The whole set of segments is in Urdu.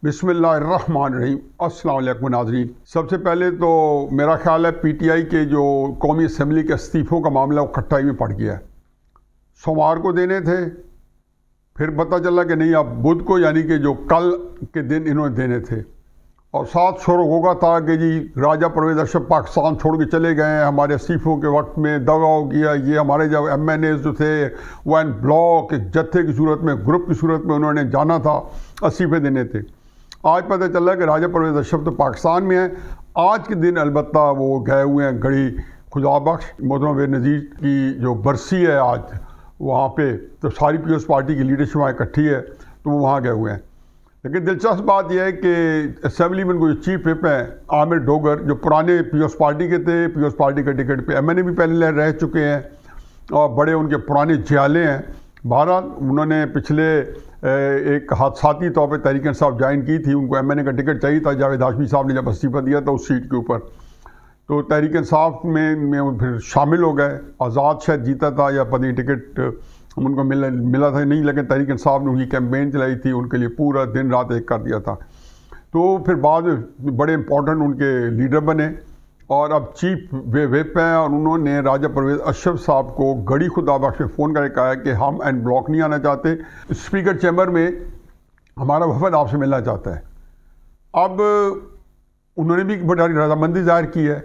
بسم اللہ الرحمن الرحیم۔ السلام علیکم ناظرین۔ سب سے پہلے تو میرا خیال ہے پی ٹی آئی کے جو قومی اسمبلی کے استعفوں کا معاملہ وہ کھٹائی میں پڑ گیا ہے۔ سوموار کو دینے تھے، پھر پتہ چلا کہ نہیں اب بدھ کو، یعنی کہ جو کل کے دن انہوں نے دینے تھے، اور ساتھ شور ہوگا تھا کہ جی راجہ پرویز اشرف پاکستان چھوڑ کے چلے گئے ہیں، ہمارے استعفوں کے وقت میں دغا ہو گیا، یہ ہمارے جب ایم این ایز جو تھے وہ این بلاک جتھے کی صورت میں، گروپ کی صورت میں انہوں نے جانا تھا، استعفے دینے تھے۔ آج پتہ چلا کہ راجہ پرویز اشرف تو پاکستان میں ہیں۔ آج کے دن البتہ وہ گئے ہوئے ہیں گڑھی خدا بخش محترم بے نظیر کی جو برسی ہے آج وہاں پہ، تو ساری پیپلز پارٹی کی لیڈرشپ وہاں اکٹھی ہے تو وہ وہاں گئے ہوئے ہیں۔ لیکن دلچسپ بات یہ ہے کہ اسمبلی میں جو چیف وپ ہیں عامر ڈوگر، جو پرانے پیپلز پارٹی کے تھے، پیپلز پارٹی کے ٹکٹ پہ ایم این اے بھی پہلے رہ چکے ہیں اور بڑے ان کے پرانے جیالے ہیں۔ بہرحال انہوں نے پچھلے ایک حادثاتی طور پہ تحریک انصاف جوائن کی تھی، ان کو ایم این اے کا ٹکٹ چاہیے تھا جاوید ہاشمی صاحب نے جب استعفیٰ دیا تھا اس سیٹ کے اوپر، تو تحریک انصاف میں پھر شامل ہو گئے۔ آزاد شاید جیتا تھا یا پتہ نہیں ٹکٹ ان کو ملا تھا نہیں، لیکن تحریک انصاف نے ان کی کیمپین چلائی تھی، ان کے لیے پورا دن رات ایک کر دیا تھا، تو پھر بعد بڑے امپورٹنٹ ان کے لیڈر بنے اور اب چیف وپ ہیں، اور انہوں نے راجہ پرویز اشرف صاحب کو گڑھی خدا بخش میں فون کر کے کہا ہے کہ ہم این بلاک نہیں آنا چاہتے، اسپیکر چیمبر میں ہمارا وفد آپ سے ملنا چاہتا ہے۔ اب انہوں نے بھی بڑی رضامندی ظاہر کی ہے،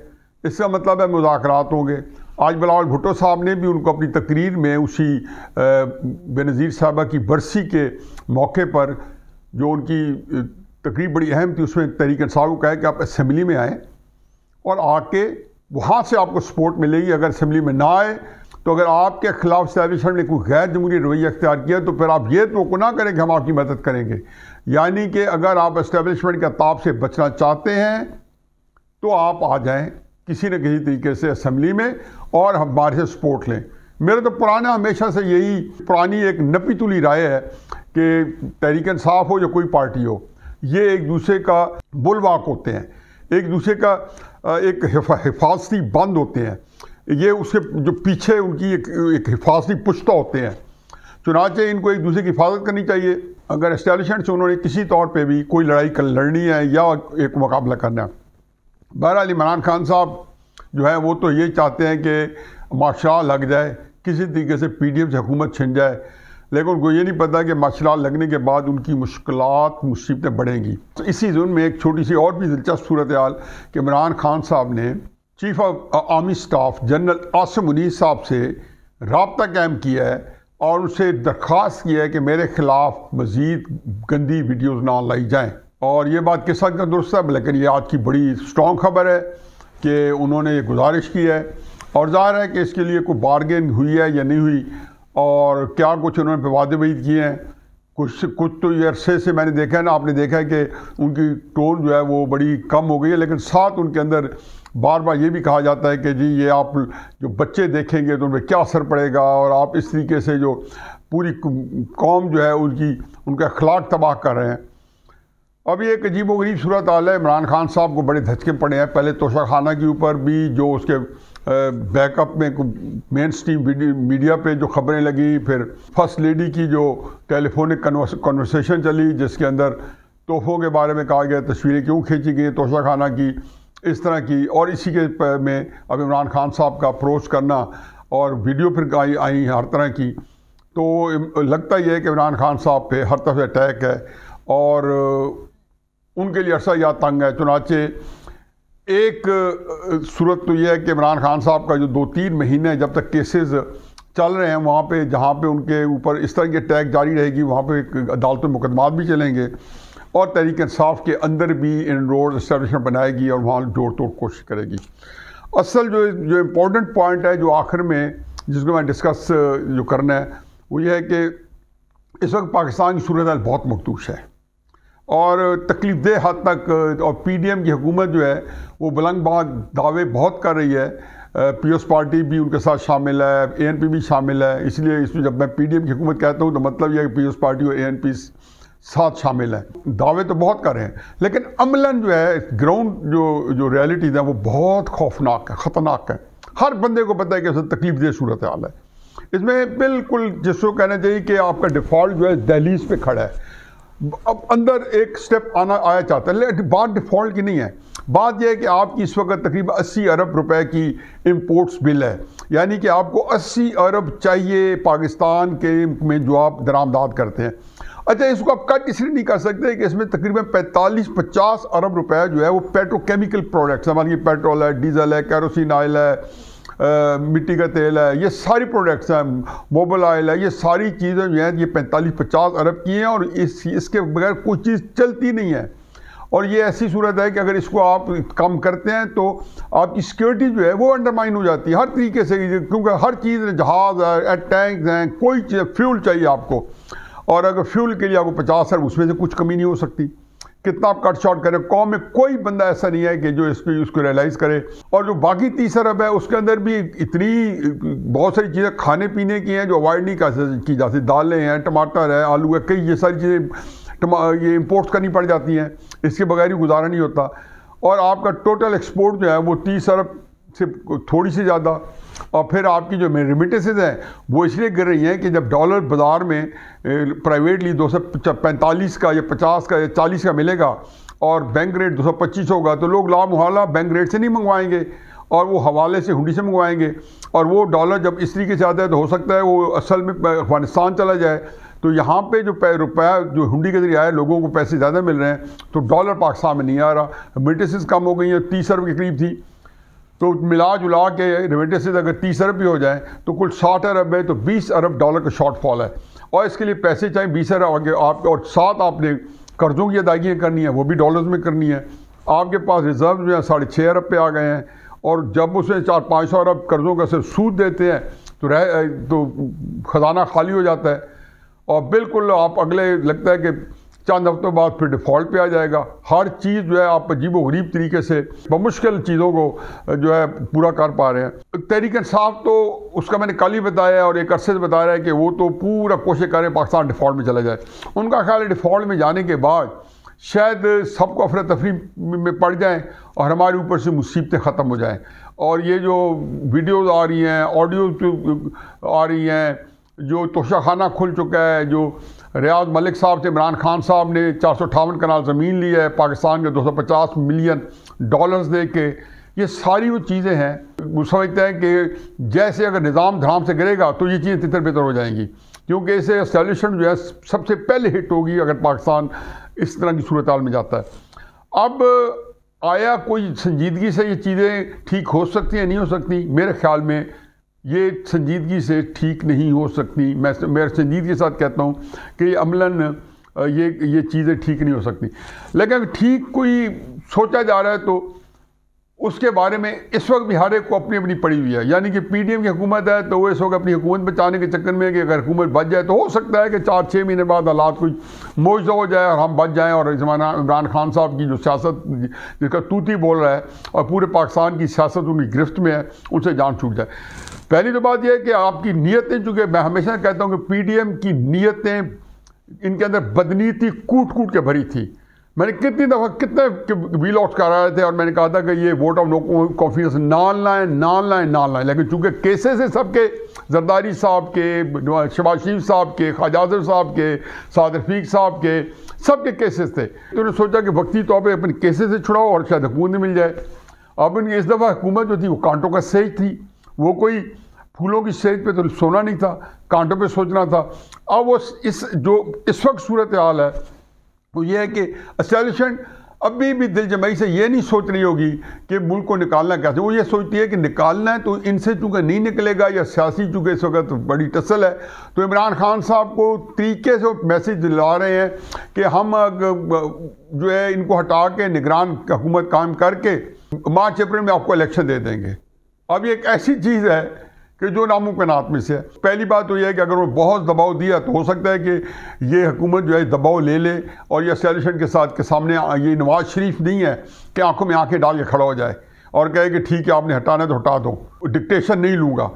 اس کا مطلب ہے مذاکرات ہوں گے۔ آج بلاول بھٹو صاحب نے بھی ان کو اپنی تقریر میں اسی بے نظیر صاحبہ کی برسی کے موقع پر جو ان کی تقریر بڑی اہم تھی، اس میں تحریک انصاف کو کہا کہ آپ اسمبلی میں آئیں اور آ کے وہاں سے آپ کو سپورٹ ملے گی، اگر اسمبلی میں نہ آئے تو اگر آپ کے خلاف اسٹیبلشمنٹ نے کوئی غیر جمہوری رویہ اختیار کیا تو پھر آپ یہ توقع نہ کریں کہ ہم آپ کی مدد کریں گے، یعنی کہ اگر آپ اسٹیبلشمنٹ کے عطاب سے بچنا چاہتے ہیں تو آپ آ جائیں کسی نہ کسی طریقے سے اسمبلی میں اور ہمارے سے سپورٹ لیں۔ میرا تو پرانا ہمیشہ سے یہی پرانی ایک نپی تلی رائے ہے کہ تحریک انصاف ہو یا کوئی پارٹی ہو، یہ ایک دوسرے کا بل واک ہوتے ہیں، ایک دوسرے کا ایک حفاظتی بند ہوتے ہیں، یہ اس کے جو پیچھے ان کی ایک حفاظتی پشتہ ہوتے ہیں، چنانچہ ان کو ایک دوسرے کی حفاظت کرنی چاہیے۔ اگر اسٹیبلشمنٹ سے انہوں نے کسی طور پہ بھی کوئی لڑائی لڑنی ہے یا ایک مقابلہ کرنا ہے۔ بہرحال عمران خان صاحب جو ہے وہ تو یہ چاہتے ہیں کہ مارشاء لگ جائے، کسی طریقے سے پی ڈی ایم سے حکومت چھن جائے، لیکن ان کو یہ نہیں پتا کہ مارشاء لگنے کے بعد ان کی مشکلات مصیبتیں بڑھیں گی۔ اسی ضمن میں ایک چھوٹی سی اور بھی دلچسپ صورتحال کہ عمران خان صاحب نے chief of army staff general Asim Munir صاحب سے رابطہ قائم کیا ہے اور ان سے درخواست کی ہے کہ میرے خلاف مزید گندی ویڈیوز نہ لائی جائیں، اور یہ بات کس حد تک درست ہے، لیکن یہ آج کی بڑی اسٹرانگ خبر ہے کہ انہوں نے یہ گزارش کی ہے، اور ظاہر ہے کہ اس کے لیے کوئی بارگین ہوئی ہے یا نہیں ہوئی، اور کیا کچھ انہوں نے وعدے وعید کیے ہیں۔ کچھ تو یہ عرصے سے میں نے دیکھا ہے نا، آپ نے دیکھا ہے کہ ان کی ٹون جو ہے وہ بڑی کم ہو گئی ہے، لیکن ساتھ ان کے اندر بار بار یہ بھی کہا جاتا ہے کہ جی یہ آپ جو بچے دیکھیں گے تو ان پہ کیا اثر پڑے گا، اور آپ اس طریقے سے جو پوری قوم جو ہے ان کا اخلاق تباہ کر رہے ہیں۔ اب یہ ایک عجیب و غریب صورتحال ہے۔ عمران خان صاحب کو بڑے دھچکے پڑے ہیں، پہلے توشہ خانہ کے اوپر بھی جو اس کے بیک اپ میں مین سٹریم میڈیا پہ جو خبریں لگی، پھر فرسٹ لیڈی کی جو ٹیلی فونک کنورسیشن چلی جس کے اندر تحفوں کے بارے میں کہا گیا، تصویریں کیوں کھینچی گئی توشہ خانہ کی، اس طرح کی، اور اسی کے میں اب عمران خان صاحب کا اپروچ کرنا اور ویڈیو پھر آئی ہر طرح کی، تو لگتا یہ ہے کہ عمران خان صاحب پہ ہر طرف اٹیک ہے اور ان کے لیے عرصہ یا تنگ ہے۔ چنانچہ ایک صورت تو یہ ہے کہ عمران خان صاحب کا جو 2-3 مہینے جب تک کیسز چل رہے ہیں وہاں پہ، جہاں پہ ان کے اوپر اس طرح کی اٹیک جاری رہے گی، وہاں پہ عدالت و مقدمات بھی چلیں گے، اور تحریک انصاف کے اندر بھی ان روڈ اسٹیبلشمنٹ بنائے گی اور وہاں جوڑ توڑ کوشش کرے گی۔ اصل جو امپورٹنٹ پوائنٹ ہے جو آخر میں جس کو میں ڈسکس جو کرنا ہے وہ یہ ہے کہ اس وقت پاکستان کی صورتحال بہت مخدوش ہے اور تکلیف دہ حد تک، اور پی ڈی ایم کی حکومت جو ہے وہ بلند بات دعوے بہت کر رہی ہے، پیپلز پارٹی بھی ان کے ساتھ شامل ہے، اے این پی بھی شامل ہے، اس لیے اس میں جب میں پی ڈی ایم کی حکومت کہتا ہوں تو مطلب یہ ہے کہ پیپلز پارٹی اور اے این پی ساتھ شامل ہیں، دعوے تو بہت کر رہے ہیں، لیکن عملاً جو ہے گراؤنڈ جو ریالٹیز ہیں وہ بہت خوفناک ہے، خطرناک ہے، ہر بندے کو پتہ ہے کہ اس میں تکلیف دہ صورتحال ہے۔ اس میں بالکل جس کو کہنا چاہیے کہ آپ کا ڈیفالٹ جو ہے دہلیز پہ کھڑا ہے، اب اندر ایک سٹیپ آیا چاہتا ہے، لیکن بات ڈیفالٹ کی نہیں ہے. بات یہ ہے کہ آپ کی اس وقت تقریباً 80 ارب روپے کی امپورٹس بل ہے، یعنی کہ آپ کو 80 ارب چاہیے پاکستان کے میں جو آپ درآمدات کرتے ہیں. اچھا، اس کو آپ کٹ اس لیے نہیں کر سکتے کہ اس میں تقریباً 45-50 ارب روپے جو ہے وہ پیٹرو کیمیکل پروڈکٹس ہیں، ہماری پیٹرول ہے، ڈیزل ہے، کیروسین آئل ہے، مٹی کا تیل ہے، یہ ساری پروڈکٹس ہیں، موبل آئل ہے، یہ ساری چیزیں جو ہیں یہ 45-50 ارب کی ہیں، اور اس کے بغیر کوئی چیز چلتی نہیں ہے. اور یہ ایسی صورت ہے کہ اگر اس کو آپ کم کرتے ہیں تو آپ کی سیکیورٹی جو ہے وہ انڈرمائن ہو جاتی ہے ہر طریقے سے، کیونکہ ہر چیز جہاز ہے، ٹینکس ہیں، کوئی چیز فیول چاہیے آپ کو، اور اگر فیول کے لیے آپ کو 50 ارب، اس میں سے کچھ کمی نہیں ہو سکتی. کتنا آپ کٹ شارٹ کریں، قوم میں کوئی بندہ ایسا نہیں ہے کہ جو اس کو ریئلائز کرے. اور جو باقی 30 ارب ہے اس کے اندر بھی اتنی بہت ساری چیزیں کھانے پینے کی ہیں جو اوائڈ نہیں کی جاتی. دالیں ہیں، ٹماٹر ہے، آلو ہے، کئی یہ ساری چیزیں یہ امپورٹ کرنی پڑ جاتی ہیں، اس کے بغیر ہی گزارا نہیں ہوتا. اور آپ کا ٹوٹل ایکسپورٹ جو ہے وہ 30 ارب سے تھوڑی سی زیادہ. اور پھر آپ کی جو ریمیٹنسز ہیں وہ اس لیے گر رہی ہیں کہ جب ڈالر بازار میں پرائیویٹلی 245 کا یا 50 کا یا 40 کا ملے گا اور بینک ریٹ 225 ہوگا تو لوگ لا محالہ بینک ریٹ سے نہیں منگوائیں گے اور وہ حوالے سے ہنڈی سے منگوائیں گے. اور وہ ڈالر جب اس طریقے سے آتا ہے تو ہو سکتا ہے وہ اصل میں افغانستان چلا جائے، تو یہاں پہ جو روپیہ جو ہنڈی کے ذریعے آئے لوگوں کو پیسے زیادہ مل رہے ہیں تو ڈالر پاکستان میں نہیں آ رہا. ریمیٹنسز کم ہو گئی ہیں، 30 ارب کے قریب تھی، تو ملا جلا کے ریمیٹنسز اگر 30 ارب بھی ہو جائیں تو کل 60 ارب ہے، تو 20 ارب ڈالر کا شارٹ فال ہے. اور اس کے لیے پیسے چاہیں 20 ارب آگے آپ، اور ساتھ آپ نے قرضوں کی ادائیگیاں کرنی ہیں، وہ بھی ڈالرز میں کرنی ہے. آپ کے پاس ریزرو جو ہیں 6.5 ارب پہ آ گئے ہیں، اور جب اسے 400-500 ارب قرضوں کا صرف سود دیتے ہیں تو خزانہ خالی ہو جاتا ہے. اور بالکل آپ اگلے لگتا ہے کہ چند ہفتوں بعد پھر ڈیفالٹ پہ آ جائے گا. ہر چیز جو ہے آپ عجیب و غریب طریقے سے بمشکل چیزوں کو جو ہے پورا کر پا رہے ہیں. تحریک انصاف تو اس کا میں نے کل ہی بتایا اور ایک عرصے سے بتا رہا ہے کہ وہ تو پورا کوشش کریں پاکستان ڈیفالٹ میں چلا جائے. ان کا خیال ہے ڈیفالٹ میں جانے کے بعد شاید سب کو افراتفری میں پڑ جائیں اور ہمارے اوپر سے مصیبتیں ختم ہو جائیں. اور یہ جو ویڈیوز آ رہی ہیں، آڈیوز آ رہی ہیں، جو توشہ خانہ کھل چکا ہے، جو ریاض ملک صاحب سے عمران خان صاحب نے 458 کنال زمین لی ہے پاکستان کے 250 ملین ڈالرز دے کے، یہ ساری وہ چیزیں ہیں. وہ سمجھتے ہیں کہ جیسے اگر نظام دھرام سے گرے گا تو یہ چیزیں تتر بتر ہو جائیں گی، کیونکہ اسے اسٹیبلشمنٹ جو ہے سب سے پہلے ہٹ ہوگی اگر پاکستان اس طرح کی صورتحال میں جاتا ہے. اب آیا کوئی سنجیدگی سے یہ چیزیں ٹھیک ہو سکتی ہیں نہیں ہو سکتی؟ میرے خیال میں یہ سنجیدگی سے ٹھیک نہیں ہو سکتی. میں سنجیدگی کے ساتھ کہتا ہوں کہ یہ عملاً یہ چیزیں ٹھیک نہیں ہو سکتی. لیکن اگر ٹھیک کوئی سوچا جا رہا ہے تو اس کے بارے میں اس وقت بھی ہر ایک کو اپنی اپنی پڑی ہوئی ہے. یعنی کہ پی ڈی ایم کی حکومت ہے تو وہ اس وقت اپنی حکومت بچانے کے چکر میں کہ اگر حکومت بچ جائے تو ہو سکتا ہے کہ 4-6 مہینے بعد حالات کوئی معجزہ ہو جائے اور ہم بچ جائیں، اور عمران خان صاحب کی جو سیاست جس کا توتی بول رہا ہے اور پورے پاکستان کی سیاست ان کی گرفت میں ہے ان سے جان چھوٹ جائے. پہلی تو بات یہ ہے کہ آپ کی نیتیں، چونکہ میں ہمیشہ کہتا ہوں کہ پی ڈی ایم کی نیتیں ان کے اندر بدنیتی کوٹ کوٹ کے بھری تھی. میں نے کتنی دفعہ کتنے ویل آؤٹس کرا رہے تھے اور میں نے کہا تھا کہ یہ ووٹ آف نو کانفیڈنس نان لائیں، لیکن چونکہ کیسز ہیں سب کے، زرداری صاحب کے، شہباز شریف صاحب کے، خواجہ اظہر صاحب کے، سعد رفیق صاحب کے، سب کے کیسز تھے. تو انہوں نے سوچا کہ وقتی طور پہ اپنے کیسز سے چھڑاؤ اور شاید حکومت مل جائے. اب ان کی اس دفعہ حکومت جو تھی وہ کانٹوں کا سیج تھی، وہ کوئی پھولوں کی سیج پہ تو سونا نہیں تھا، کانٹوں پہ سوچنا تھا. اب وہ جو اس وقت صورتحال ہے وہ یہ ہے کہ اسٹیبلشمنٹ ابھی بھی دل جمعی سے یہ نہیں سوچ رہی ہوگی کہ ملک کو نکالنا کیسے. وہ یہ سوچتی ہے کہ نکالنا ہے تو ان سے چونکہ نہیں نکلے گا، یا سیاسی چونکہ اس وقت بڑی ٹسل ہے تو عمران خان صاحب کو طریقے سے میسیج دلا رہے ہیں کہ ہم جو ہے ان کو ہٹا کے نگران حکومت قائم کر کے مارچ اپریل میں آپ کو الیکشن دے دیں گے. اب یہ ایک ایسی چیز ہے کہ جو ناممکنات میں سے ہے. پہلی بات تو یہ ہے کہ اگر وہ بہت دباؤ دیا تو ہو سکتا ہے کہ یہ حکومت جو ہے دباؤ لے لے اور یہ اسٹیبلشمنٹ کے ساتھ کے سامنے یہ نواز شریف نہیں ہے کہ آنکھوں میں آنکھیں ڈال کے کھڑا ہو جائے اور کہے کہ ٹھیک ہے آپ نے ہٹانا تو ہٹا دو، ڈکٹیشن نہیں لوں گا.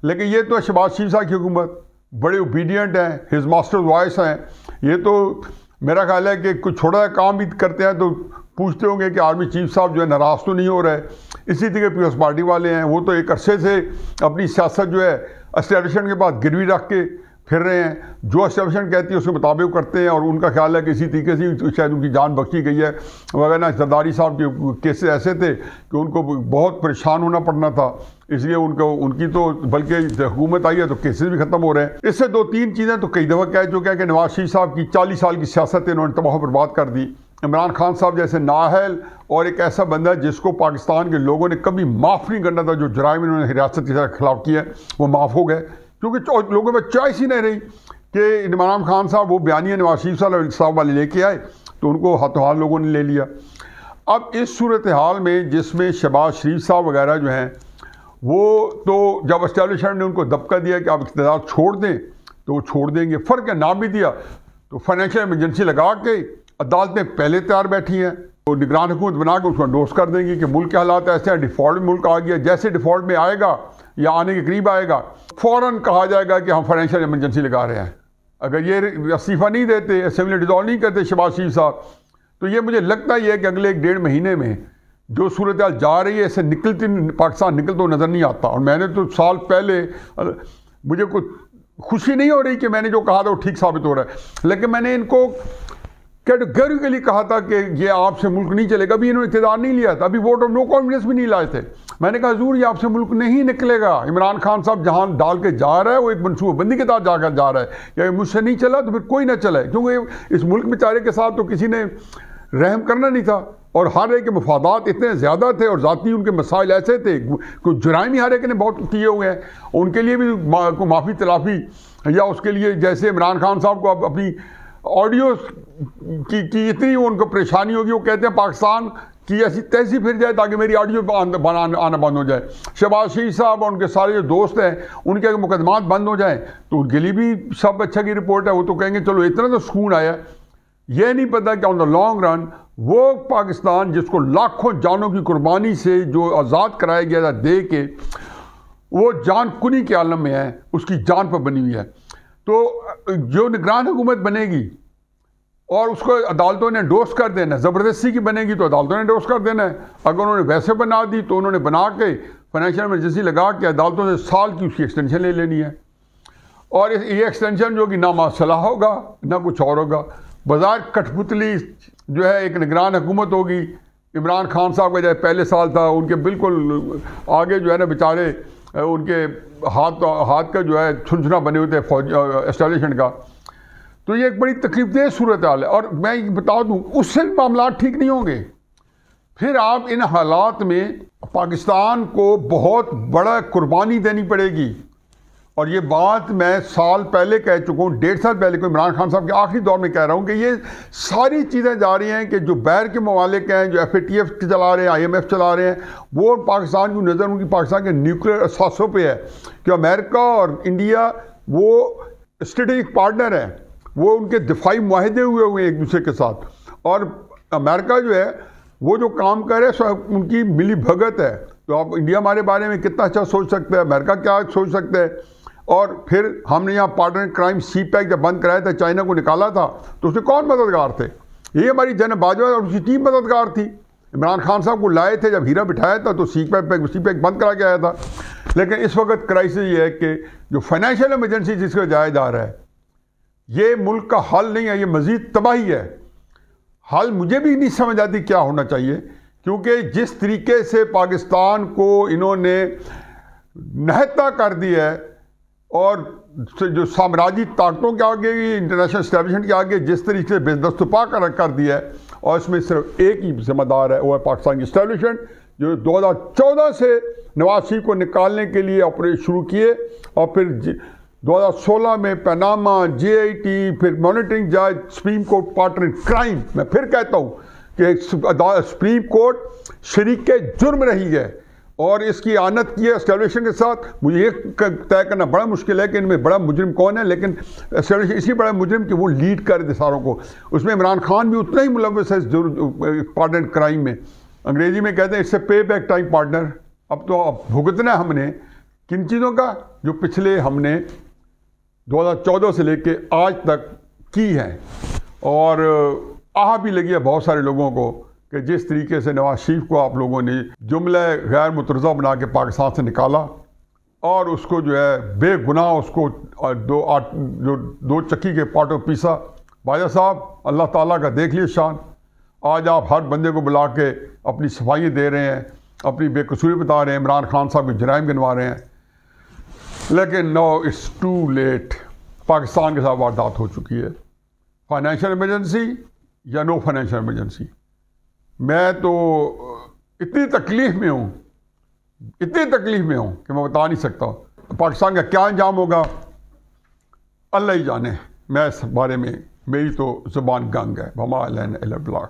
لیکن یہ تو شہباز شریف صاحب کی حکومت بڑے اوبیڈینٹ ہیں، ہز ماسٹر وائس ہیں. یہ تو میرا خیال ہے کہ کوئی چھوٹا کام بھی کرتے ہیں تو پوچھتے ہوں گے کہ آرمی چیف صاحب جو ہے ناراض تو نہیں ہو رہے. اسی طرح پیپلز پارٹی والے ہیں، وہ تو ایک عرصے سے اپنی سیاست جو ہے اسٹیبلشمنٹ کے بعد گروی رکھ کے پھر رہے ہیں، جو اسٹیبلشمنٹ کہتی ہے اس کے مطابق کرتے ہیں، اور ان کا خیال ہے کہ اسی طریقے سے شاید ان کی جان بخشی گئی ہے، وغیرہ زرداری صاحب کے کیسز ایسے تھے کہ ان کو بہت پریشان ہونا پڑنا تھا، اس لیے ان کی تو بلکہ حکومت آئی ہے تو کیسز بھی ختم ہو رہے ہیں۔ اس سے 2-3 چیزیں تو کئی دفعہ کہہ چکے ہیں کہ نواز شریف صاحب کی 40 سال کی سیاست انہوں نے تباہ و برباد کر دی۔ عمران خان صاحب جیسے نااہل اور ایک ایسا بندہ جس کو پاکستان کے لوگوں نے کبھی معاف نہیں کرنا تھا، جو جرائم انہوں نے ریاست کے خلاف کیا وہ معاف ہو گئے، کیونکہ لوگوں میں چوائس ہی نہیں رہی کہ عمران خان صاحب وہ بیانیہ نواز شریف صاحب والے لے کے آئے تو ان کو ہاتھوں ہاتھ لوگوں نے لے لیا۔ اب اس صورتحال میں جس میں شہباز شریف صاحب وغیرہ جو ہیں وہ تو جب اسٹیبلشمنٹ نے ان کو دبکہ دیا کہ آپ اقتدار چھوڑ دیں تو وہ چھوڑ دیں گے، فرق ہے نہ بھی دیا تو فائنینشیل ایمرجنسی لگا کے عدالتیں پہلے تیار بیٹھی ہیں، وہ نگران حکومت بنا کے اس کو انڈورس کر دیں گی کہ ملک کے حالات ایسے ہیں، ڈیفالٹ ملک آ گیا، جیسے ڈیفالٹ میں آئے گا یا آنے کے قریب آئے گا فوراً کہا جائے گا کہ ہم فائنینشیل ایمرجنسی لگا رہے ہیں۔ اگر یہ استعفیٰ نہیں دیتے، اسمبلی ڈیزالو نہیں کرتے شہباز شریف صاحب، تو یہ مجھے لگتا ہی ہے کہ اگلے 1-1.5 مہینے میں جو صورتحال جا رہی ہے اسے پاکستان نکلتا نظر نہیں آتا۔ اور میں نے تو سال پہلے مجھے کوئی خوشی نہیں ہو رہی کہ میں نے جو کہا تھا وہ ٹھیک ثابت ہو رہا ہے، لیکن میں نے ان کو کیٹیگریکلی کہا تھا کہ یہ آپ سے ملک نہیں چلے گا۔ ابھی انہوں نے اقتدار نہیں لیا تھا، ابھی ووٹ آف نو کانفیڈنس بھی نہیں لائے تھے۔ میں نے کہا حضور یہ آپ سے ملک نہیں نکلے گا، عمران خان صاحب جہاں ڈال کے جا رہا ہے وہ ایک منصوبہ بندی کے تحت جا رہا ہے، یا مجھ سے نہیں چلا تو پھر کوئی نہ چلے، کیونکہ اس ملک بیچارے کے ساتھ تو کسی نے رحم کرنا نہیں تھا، اور ہر ایک کے مفادات اتنے زیادہ تھے اور ذاتی ان کے مسائل ایسے تھے، کوئی جرائم ہی ہر ایک نے بہت کیے ہوئے ہیں، ان کے لیے بھی معافی تلافی، یا اس کے لیے جیسے عمران خان صاحب کو اب اپنی آڈیو کی اتنی ان کو پریشانی ہوگی، وہ کہتے ہیں پاکستان کی ایسی تیزی پھر جائے تاکہ میری آڈیو آنا بند ہو جائے۔ شہباز شریف صاحب اور ان کے سارے جو دوست ہیں ان کے مقدمات بند ہو جائیں تو ان کے لیے بھی سب اچھا کی رپورٹ ہے، وہ تو کہیں گے چلو اتنا تو سکون آیا۔ یہ نہیں پتا کہ آن دا لانگ رن وہ پاکستان جس کو لاکھوں جانوں کی قربانی سے جو آزاد کرایا گیا تھا دے کے، وہ جان کنی کے عالم میں ہے، اس کی جان پر بنی ہوئی ہے۔ تو جو نگران حکومت بنے گی اور اس کو عدالتوں نے انڈورس کر دینا ہے، زبردستی کی بنے گی تو عدالتوں نے انڈورس کر دینا ہے، اگر انہوں نے ویسے بنا دی تو انہوں نے بنا کے فائنینشیل ایمرجنسی لگا کے عدالتوں سے سال کی اس کی ایکسٹینشن لے لینی ہے، اور یہ ایکسٹینشن جو کہ نہ ماصلہ ہوگا نہ کچھ اور ہوگا، بظاہر کٹھ پتلی جو ہے ایک نگران حکومت ہوگی۔ عمران خان صاحب کا جو پہلے سال تھا ان کے بالکل آگے جو ہے نا بیچارے ان کے ہاتھ کا جو ہے چھنچھنا بنے ہوئے تھے فوج اسٹیبلشمنٹ کا، تو یہ ایک بڑی تکلیف دہ صورتحال ہے۔ اور میں بتا دوں اس سے بھی معاملات ٹھیک نہیں ہوں گے، پھر آپ ان حالات میں پاکستان کو بہت بڑا قربانی دینی پڑے گی، اور یہ بات میں سال پہلے کہہ چکا ہوں، 1.5 سال پہلے کو عمران خان صاحب کے آخری دور میں کہہ رہا ہوں کہ یہ ساری چیزیں جا رہی ہیں کہ جو باہر کے ممالک ہیں، جو FATF چلا رہے ہیں، IMF چلا رہے ہیں، وہ پاکستان کی نظر ان کی پاکستان کے نیوکلیر اثاثوں پہ ہے کہ امریکہ اور انڈیا وہ اسٹریٹجک پارٹنر ہیں، وہ ان کے دفاعی معاہدے ہوئے ہیں ایک دوسرے کے ساتھ، اور امریکہ جو ہے وہ جو کام کر رہے ہیں ان کی ملی بھگت ہے۔ تو آپ انڈیا ہمارے بارے میں کتنا اچھا سوچ سکتے ہیں، امریکہ کیا سوچ سکتے ہیں، اور پھر ہم نے یہاں پارٹنر کرائم CPEC جب بند کرایا تھا، چائنا کو نکالا تھا تو اس میں کون مددگار تھے؟ یہ ہماری جناب باجوہ اور اس کی ٹیم مددگار تھی۔ عمران خان صاحب کو لائے تھے جب ہیرا بٹھایا تھا تو CPEC بند کرا کے آیا تھا، لیکن اس وقت کرائسس یہ ہے کہ جو فائنینشیل ایمرجنسی جس کو جایا جا رہا ہے یہ ملک کا حل نہیں ہے، یہ مزید تباہی ہے۔ حل مجھے بھی نہیں سمجھ آتی کیا ہونا چاہیے، کیونکہ جس طریقے سے پاکستان کو انہوں نے نہتا کر دیا ہے، اور جو سامراجی طاقتوں کے آگے انٹرنیشنل اسٹیبلشمنٹ کے آگے جس طریقے سے بے دست و پا کر دیا ہے، اور اس میں صرف ایک ہی ذمہ دار ہے، وہ ہے پاکستان کی اسٹیبلشمنٹ، جو 2014 سے نواز شریف کو نکالنے کے لیے آپریشن شروع کیے، اور پھر 2016 میں پیناما، JIT، پھر مانیٹرنگ جج، supreme court partner in crime. میں پھر کہتا ہوں کہ سپریم کورٹ شریک جرم رہی ہے، اور اس کی اعانت کی ہے اسٹیبلشمنٹ کے ساتھ۔ مجھے یہ طے کرنا بڑا مشکل ہے کہ ان میں بڑا مجرم کون ہے، لیکن اسٹیبلشمنٹ اسی بڑا مجرم کہ وہ لیڈ کر دے ساروں کو۔ اس میں عمران خان بھی اتنا ہی ملوث ہے پارٹنر کرائم میں، انگریزی میں کہتے ہیں اس سے پے بیک ٹائم پارٹنر۔ اب تو بھگتنا ہم نے کن چیزوں کا جو پچھلے ہم نے 2014 سے لے کے آج تک کی ہے، اور آہ بھی لگی ہے بہت سارے لوگوں کو کہ جس طریقے سے نواز شریف کو آپ لوگوں نے جملہ غیر مترجمہ بنا کے پاکستان سے نکالا، اور اس کو جو ہے بے گناہ اس کو دو چکی کے پاٹوں پیسا. باجا صاحب اللہ تعالیٰ کا دیکھ لیے شان. آج آپ ہر بندے کو بلا کے اپنی صفائی دے رہے ہیں, اپنی بے قصوری بتا رہے ہیں, عمران خان صاحب کے جرائم گنوا رہے ہیں, لیکن نو اٹس ٹو لیٹ. پاکستان کے ساتھ واردات ہو چکی ہے. فائنینشیل ایمرجنسی یا نو فائنینشیل ایمرجنسی, میں تو اتنی تکلیف میں ہوں کہ میں بتا نہیں سکتا. پاکستان کا کیا انجام ہوگا اللہ ہی جانے. میں اس بارے میں میری تو زبان گنگ ہے. وما علینا الا البلاغ.